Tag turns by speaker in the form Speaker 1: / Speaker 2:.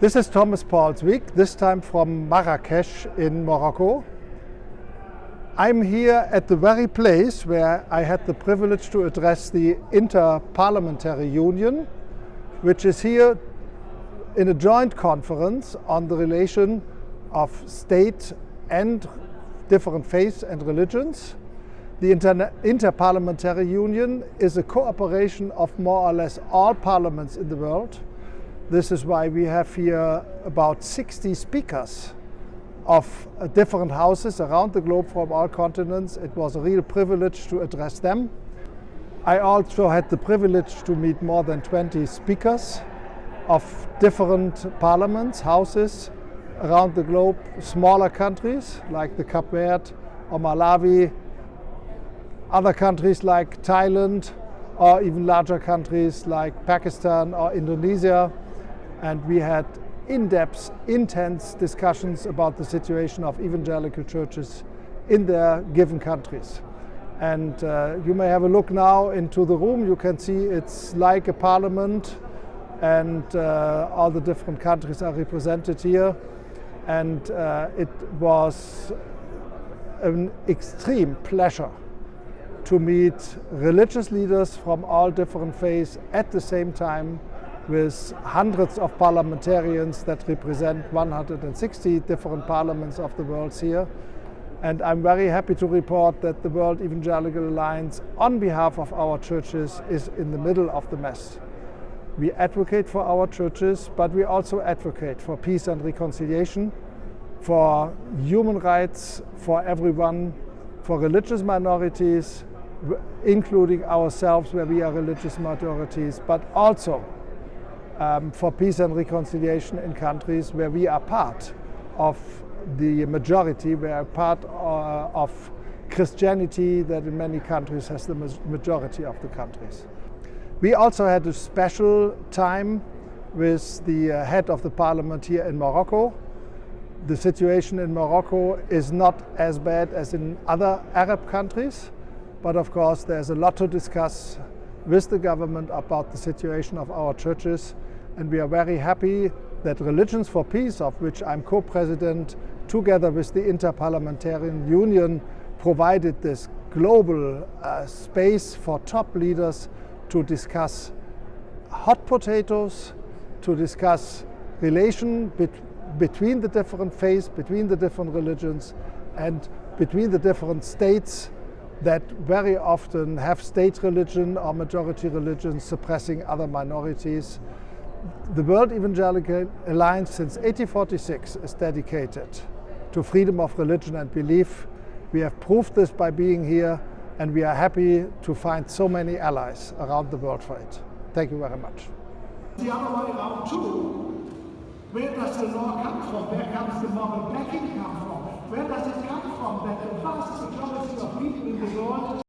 Speaker 1: This is Thomas Paul Zwick, this time from Marrakesh in Morocco. I'm here at the very place where I had the privilege to address the Inter-Parliamentary Union, which is here in a joint conference on the relation of state and different faiths and religions. The Inter-Parliamentary Union is a cooperation of more or less all parliaments in the world. This is why we have here about 60 speakers of different houses around the globe from all continents. It was a real privilege to address them. I also had the privilege to meet more than 20 speakers of different parliaments, houses around the globe, smaller countries like the Cape Verde or Malawi, other countries like Thailand, or even larger countries like Pakistan or Indonesia. And we had in-depth, intense discussions about the situation of evangelical churches in their given countries. And you may have a look now into the room. You can see it's like a parliament, and all the different countries are represented here. And it was an extreme pleasure to meet religious leaders from all different faiths at the same time, with hundreds of parliamentarians that represent 160 different parliaments of the world here. And I'm very happy to report that the World Evangelical Alliance, on behalf of our churches, is in the middle of the mess. We advocate for our churches, but we also advocate for peace and reconciliation, for human rights for everyone, for religious minorities, including ourselves where we are religious minorities, but also for peace and reconciliation in countries where we are part of the majority, we are part of Christianity that in many countries has the majority of the countries. We also had a special time with the head of the parliament here in Morocco. The situation in Morocco is not as bad as in other Arab countries, but of course there's a lot to discuss with the government about the situation of our churches. And we are very happy that Religions for Peace, of which I'm co-president, together with the Inter-Parliamentarian Union, provided this global space for top leaders to discuss hot potatoes, to discuss relation between the different faiths, between the different religions, and between the different states that very often have state religion or majority religion suppressing other minorities. The World Evangelical Alliance since 1846 is dedicated to freedom of religion and belief. We have proved this by being here, and we are happy to find so many allies around the world for it. Thank you very much.
Speaker 2: The other way around too. Where does the law come from? Where comes the moral backing come from? Where does it come from that the vast majority of people in the world